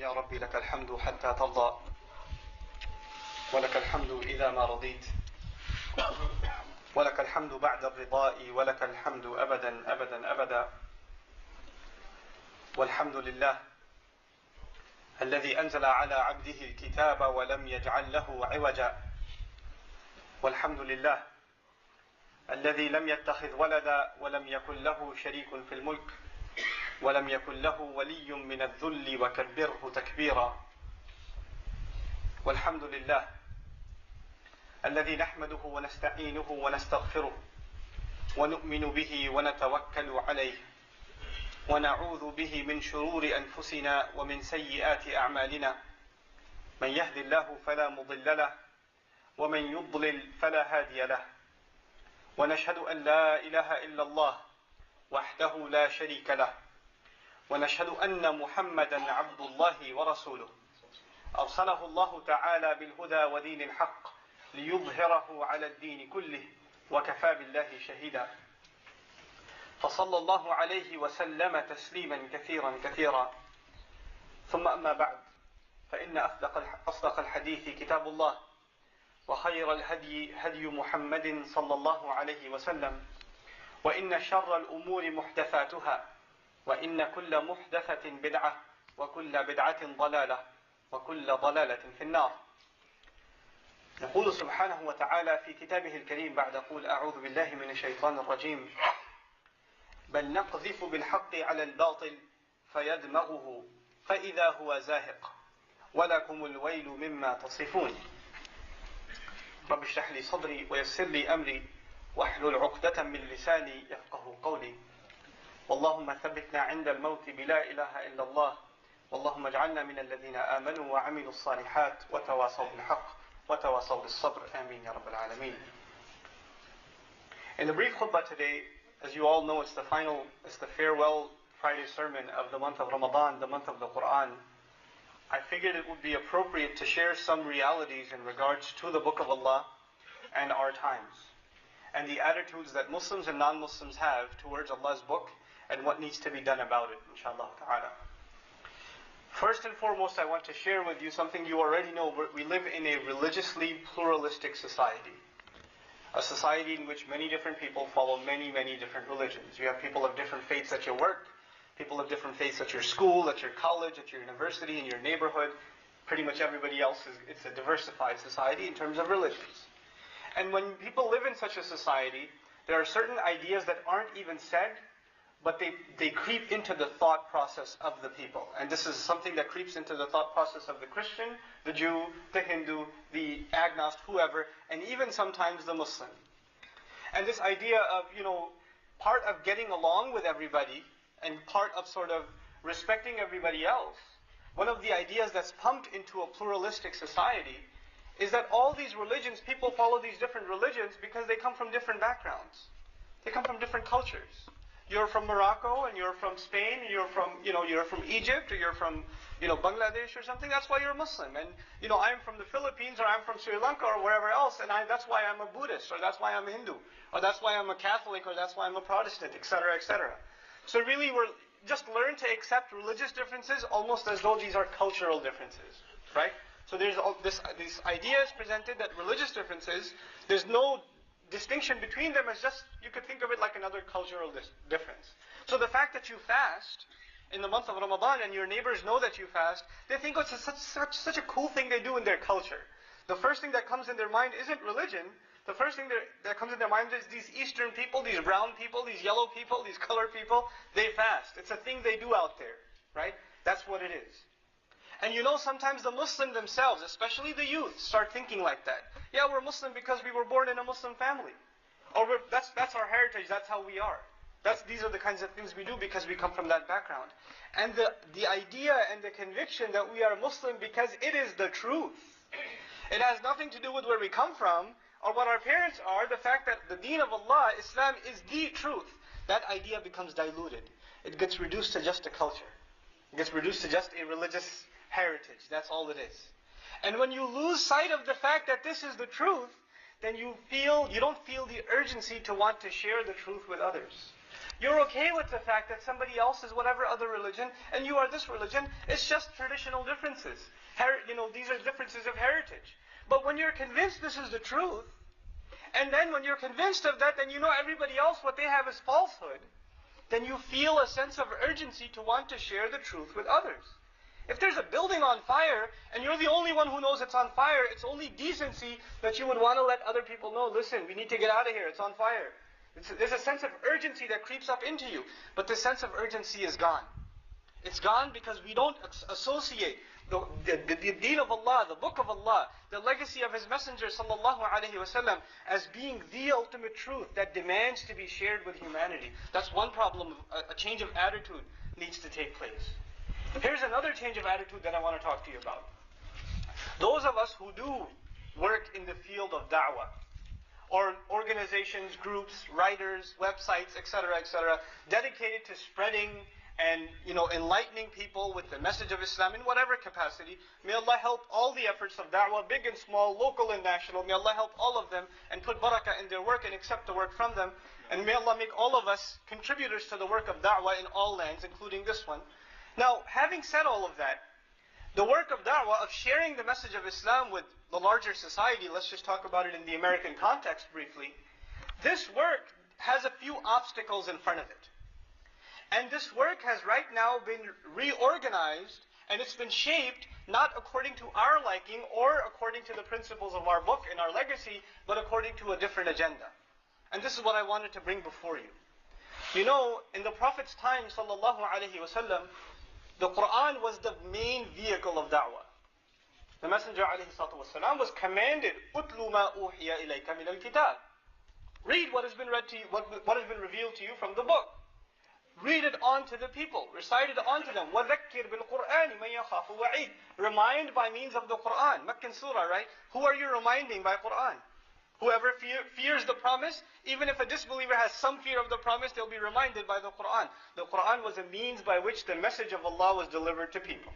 يا ربي لك الحمد حتى ترضى ولك الحمد إذا ما رضيت ولك الحمد بعد الرضاء ولك الحمد أبدا أبدا أبدا. والحمد لله الذي أنزل على عبده الكتاب ولم يجعل له عوجا. والحمد لله الذي لم يتخذ ولدا ولم يكن له شريك في الملك ولم يكن له ولي من الذل وكبره تكبيرا. والحمد لله الذي نحمده ونستعينه ونستغفره ونؤمن به ونتوكل عليه ونعوذ به من شرور أنفسنا ومن سيئات أعمالنا. من يهد الله فلا مضل له ومن يضلل فلا هادي له. ونشهد أن لا إله إلا الله وحده لا شريك له ونشهد أن محمدا عبد الله ورسوله أرسله الله تعالى بالهدى ودين الحق ليظهره على الدين كله وكفى بالله شهيدا. فصلى الله عليه وسلم تسليما كثيرا كثيرا. ثم أما بعد، فإن أصدق الحديث كتاب الله وخير الهدي هدي محمد صلى الله عليه وسلم وإن شر الأمور محدثاتها وإن كل محدثة بدعة وكل بدعة ضلالة وكل ضلالة في النار. يقول سبحانه وتعالى في كتابه الكريم بعد قول أعوذ بالله من الشيطان الرجيم بل نقذف بالحق على الباطل فيدمغه فإذا هو زاهق ولكم الويل مما تصفون. رب اشرح لي صدري ويسر لي أمري واحلل عقدة من لساني يفقه قولي. اللهم ثبتنا عند الموت بلا إله إلا الله. اللهم اجعلنا من الذين آمنوا وعملوا الصالحات وتواصوا بالحق وتواصوا بالصبر. آمين يا رب العالمين. In the brief khutbah today, as you all know, it's the farewell Friday sermon of the month of Ramadan, the month of the Quran. I figured it would be appropriate to share some realities in regards to the Book of Allah and our times, and the attitudes that Muslims and non-Muslims have towards Allah's book and what needs to be done about it, inshallah ta'ala. First and foremost, I want to share with you something you already know. We live in a religiously pluralistic society. A society in which many different people follow many, many different religions. You have people of different faiths at your work, people of different faiths at your school, at your college, at your university, in your neighborhood. Pretty much everybody else it's a diversified society in terms of religions. And when people live in such a society, there are certain ideas that aren't even said, but they creep into the thought process of the people. And this is something that creeps into the thought process of the Christian, the Jew, the Hindu, the agnostic, whoever, and even sometimes the Muslim. And this idea of, part of getting along with everybody and part of sort of respecting everybody else, one of the ideas that's pumped into a pluralistic society is that all these religions, people follow these different religions because they come from different backgrounds. They come from different cultures. You're from Morocco and you're from Spain, you're from Egypt, or you're from, Bangladesh or something. That's why you're a Muslim. And, I'm from the Philippines, or I'm from Sri Lanka, or wherever else, and that's why I'm a Buddhist, or that's why I'm a Hindu, or that's why I'm a Catholic, or that's why I'm a Protestant, etc., etc. So really, we're just learn to accept religious differences almost as though these are cultural differences, right? So there's all this idea is presented that religious differences, there's no distinction between them, as just, you could think of it like another cultural difference. So the fact that you fast in the month of Ramadan and your neighbors know that you fast, they think it's such a cool thing they do in their culture. The first thing that comes in their mind isn't religion. The first thing that comes in their mind is these Eastern people, these brown people, these yellow people, these colored people, they fast. It's a thing they do out there, right? That's what it is. And sometimes the Muslim themselves, especially the youth, start thinking like that. Yeah, we're Muslim because we were born in a Muslim family. Or that's our heritage, that's how we are. These are the kinds of things we do because we come from that background. And the idea and the conviction that we are Muslim because it is the truth. It has nothing to do with where we come from or what our parents are. The fact that the deen of Allah, Islam, is the truth. That idea becomes diluted. It gets reduced to just a culture. It gets reduced to just a religious heritage. That's all it is. And when you lose sight of the fact that this is the truth, then you don't feel the urgency to want to share the truth with others. You're okay with the fact that somebody else is whatever other religion and you are this religion. It's just traditional differences. These are differences of heritage. But when you're convinced this is the truth, and then when you're convinced of that, then you know everybody else, what they have is falsehood, then you feel a sense of urgency to want to share the truth with others. If there's a building on fire, and you're the only one who knows it's on fire, it's only decency that you would want to let other people know, listen, we need to get out of here, it's on fire. There's a sense of urgency that creeps up into you, but the sense of urgency is gone. It's gone because we don't associate the deen of Allah, the book of Allah, the legacy of His Messenger sallallahu alaihi wasallam as being the ultimate truth that demands to be shared with humanity. That's one problem. A change of attitude needs to take place. Here's another change of attitude that I want to talk to you about. Those of us who do work in the field of da'wah, or organizations, groups, writers, websites, etc., dedicated to spreading and enlightening people with the message of Islam in whatever capacity. May Allah help all the efforts of da'wah, big and small, local and national. May Allah help all of them and put barakah in their work and accept the work from them. And may Allah make all of us contributors to the work of da'wah in all lands, including this one. Now, having said all of that, the work of da'wah, of sharing the message of Islam with the larger society, let's just talk about it in the American context briefly. This work has a few obstacles in front of it. And this work has right now been reorganized, and it's been shaped not according to our liking or according to the principles of our book and our legacy, but according to a different agenda. And this is what I wanted to bring before you. You know, in the Prophet's time, sallallahu alaihi wasallam, the Quran was the main vehicle of da'wah. The Messenger alayhi salatu wasalam was commanded, "Utlu ma uhiya ilayka min al-kitab." Read what has been read to you, what has been revealed to you from the book. Read it on to the people. Recite it on to them. وَذَكِّرْ بِالْقُرْآنِ مَنْ يَخَافُ وَعِيدٍ. Remind by means of the Quran. Meccan surah, right? Who are you reminding by Quran? Whoever fears the promise, even if a disbeliever has some fear of the promise, they'll be reminded by the Quran. The Quran was a means by which the message of Allah was delivered to people.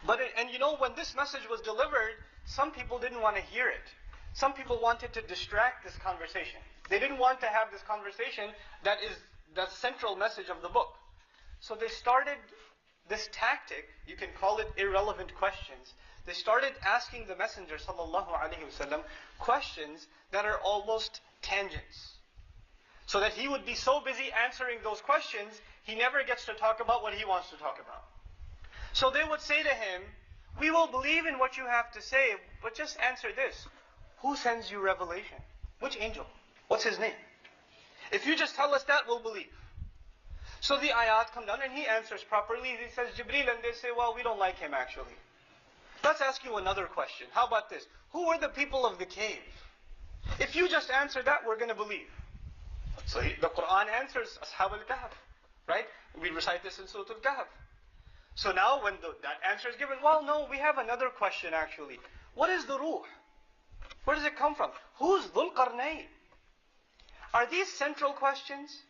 When this message was delivered, some people didn't want to hear it. Some people wanted to distract this conversation. They didn't want to have this conversation that is the central message of the book. So they started this tactic, you can call it irrelevant questions. They started asking the Messenger sallallahu alaihi wasallam questions that are almost tangents. So that he would be so busy answering those questions, he never gets to talk about what he wants to talk about. So they would say to him, "We will believe in what you have to say, but just answer this. Who sends you revelation? Which angel? What's his name? If you just tell us that, we'll believe." So the ayat come down and he answers properly. He says, "Jibreel," and they say, "Well, we don't like him actually. Let's ask you another question. How about this? Who were the people of the cave? If you just answer that, we're going to believe." So the Quran answers, Ashab al-Kahf, right? We recite this in Surah al-Kahf. So now when that answer is given, well, no, we have another question actually. What is the ruh? Where does it come from? Who's Dhul Qarnayn? Are these central questions?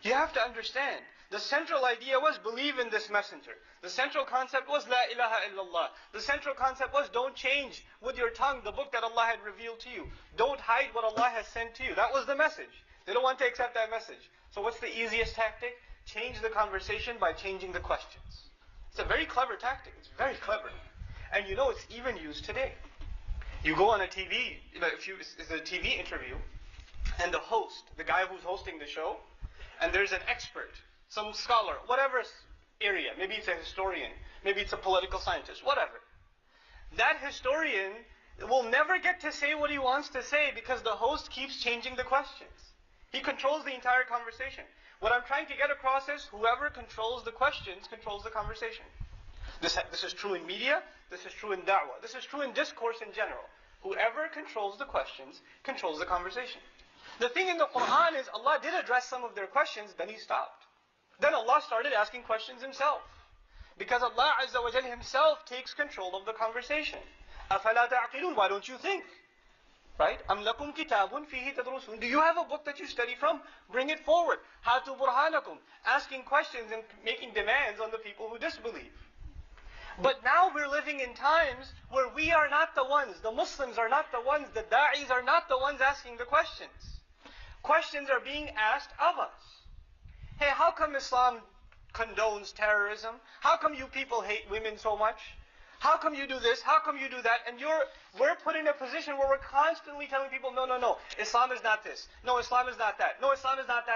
You have to understand. The central idea was believe in this messenger. The central concept was La ilaha illallah. The central concept was don't change with your tongue the book that Allah had revealed to you. Don't hide what Allah has sent to you. That was the message. They don't want to accept that message. So what's the easiest tactic? Change the conversation by changing the questions. It's a very clever tactic. It's very clever. And it's even used today. You go on a TV, it's a TV interview, and the host, the guy who's hosting the show, and there's an expert, some scholar, whatever area, maybe it's a historian, maybe it's a political scientist, whatever. That historian will never get to say what he wants to say because the host keeps changing the questions. He controls the entire conversation. What I'm trying to get across is whoever controls the questions controls the conversation. This is true in media, this is true in da'wah, this is true in discourse in general. Whoever controls the questions controls the conversation. The thing in the Quran is Allah did address some of their questions, then He stopped. Then Allah started asking questions Himself. Because Allah Azza wa Jalla Himself takes control of the conversation. أَفَلَا تَعْقِلُونَ? Why don't you think? Right? أَمْ لَكُمْ كِتَابٌ فِيهِ تَدْرُسُونَ? Do you have a book that you study from? Bring it forward. هَاتُوا بُرْهَانَكُمْ? Asking questions and making demands on the people who disbelieve. But now we're living in times where we are not the ones, the Muslims are not the ones, the da'is are not the ones asking the questions. Questions are being asked of us. hey, how come Islam condones terrorism? How come you people hate women so much? How come you do this? How come you do that? And we're put in a position where we're constantly telling people, no, no, no, Islam is not this. No, Islam is not that. No, Islam is not that.